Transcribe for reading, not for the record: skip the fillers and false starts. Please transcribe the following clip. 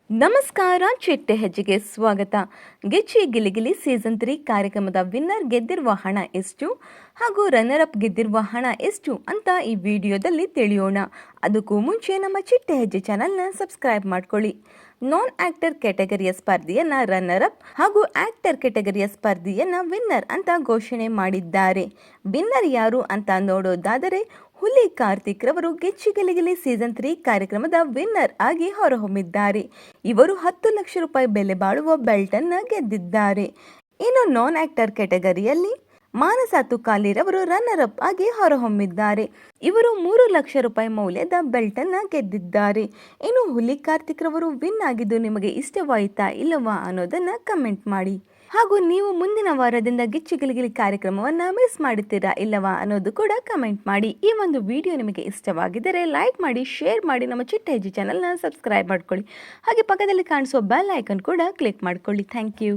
ನಮಸ್ಕಾರ, ಚಿಟ್ಟೆ ಹೆಜ್ಜೆಗೆ ಸ್ವಾಗತ. ಗೆಚ್ಚಿ ಗಿಲಿಗಿಲಿ ಸೀಸನ್ 3 ಕಾರ್ಯಕ್ರಮದ ವಿನ್ನರ್ ಗೆದ್ದಿರುವ ಹಣ ಎಷ್ಟು ಹಾಗೂ ರನ್ನರ್ ಅಪ್ ಗೆದ್ದಿರುವ ಹಣ ಎಷ್ಟು ಅಂತ ಈ ವಿಡಿಯೋದಲ್ಲಿ ತಿಳಿಯೋಣ. ಅದಕ್ಕೂ ಮುಂಚೆ ನಮ್ಮ ಚಿಟ್ಟೆ ಹೆಜ್ಜೆ ಚಾನಲ್ನ ಸಬ್ಸ್ಕ್ರೈಬ್ ಮಾಡ್ಕೊಳ್ಳಿ. ನಾನ್ ಆಕ್ಟರ್ ಕ್ಯಾಟಗರಿಯ ಸ್ಪರ್ಧೆಯನ್ನ ರನ್ನರ್ ಅಪ್ ಹಾಗೂ ಆಕ್ಟರ್ ಕ್ಯಾಟಗರಿಯ ಸ್ಪರ್ಧೆಯನ್ನ ವಿನ್ನರ್ ಅಂತ ಘೋಷಣೆ ಮಾಡಿದ್ದಾರೆ. ವಿನ್ನರ್ ಯಾರು ಅಂತ ನೋಡೋದಾದರೆ ಹುಲಿ ಕಾರ್ತಿಕ್ ರವರು ಗೆಚ್ಚಿ ಗಿಲಿಗಿಲಿ ಸೀಸನ್ 3 ಕಾರ್ಯಕ್ರಮದ ವಿನ್ನರ್ ಆಗಿ ಹೊರಹೊಮ್ಮಿದ್ದಾರೆ. ಇವರು 10 ಲಕ್ಷ ರೂಪಾಯಿ ಬೆಲೆ ಬಾಳುವ ಬೆಲ್ಟ್ ಅನ್ನ ಗೆದ್ದಿದ್ದಾರೆ. ಇನ್ನು ನಾನ್ ಆಕ್ಟರ್ ಕ್ಯಾಟಗರಿಯಲ್ಲಿ ಮಾನಸ ತುಕಾಲಿ ರವರು ರನ್ನರ್ ಅಪ್ ಆಗಿ ಹೊರಹೊಮ್ಮಿದ್ದಾರೆ. ಇವರು 3 ಲಕ್ಷ ರೂಪಾಯಿ ಮೌಲ್ಯದ ಬೆಲ್ಟ್ ಅನ್ನ ಗೆದ್ದಿದ್ದಾರೆ. ಇನ್ನು ಹುಲಿ ಕಾರ್ತಿಕ್ ರವರು ವಿನ್ ಆಗಿದ್ದು ನಿಮಗೆ ಇಷ್ಟವಾಯಿತಾ ಇಲ್ಲವಾ ಅನ್ನೋದನ್ನ ಕಮೆಂಟ್ ಮಾಡಿ. ಹಾಗೂ ನೀವು ಮುಂದಿನ ವಾರದಿಂದ ಗಿಚ್ಚಿ ಗಿಲಿಗಿಲಿ ಕಾರ್ಯಕ್ರಮವನ್ನು ಮಿಸ್ ಮಾಡುತ್ತೀರಾ ಇಲ್ಲವಾ ಅನ್ನೋದು ಕೂಡ ಕಮೆಂಟ್ ಮಾಡಿ. ಈ ಒಂದು ವಿಡಿಯೋ ನಿಮಗೆ ಇಷ್ಟವಾಗಿದ್ದರೆ ಲೈಕ್ ಮಾಡಿ, ಶೇರ್ ಮಾಡಿ, ನಮ್ಮ ಚಿಟ್ಟೆ ಹೆಜ್ಜೆ ಚಾನಲ್ನ ಸಬ್ಸ್ಕ್ರೈಬ್ ಮಾಡ್ಕೊಳ್ಳಿ. ಹಾಗೆ ಪಕ್ಕದಲ್ಲಿ ಕಾಣಿಸೋ ಬೆಲ್ ಐಕನ್ ಕೂಡ ಕ್ಲಿಕ್ ಮಾಡ್ಕೊಳ್ಳಿ. Thank you.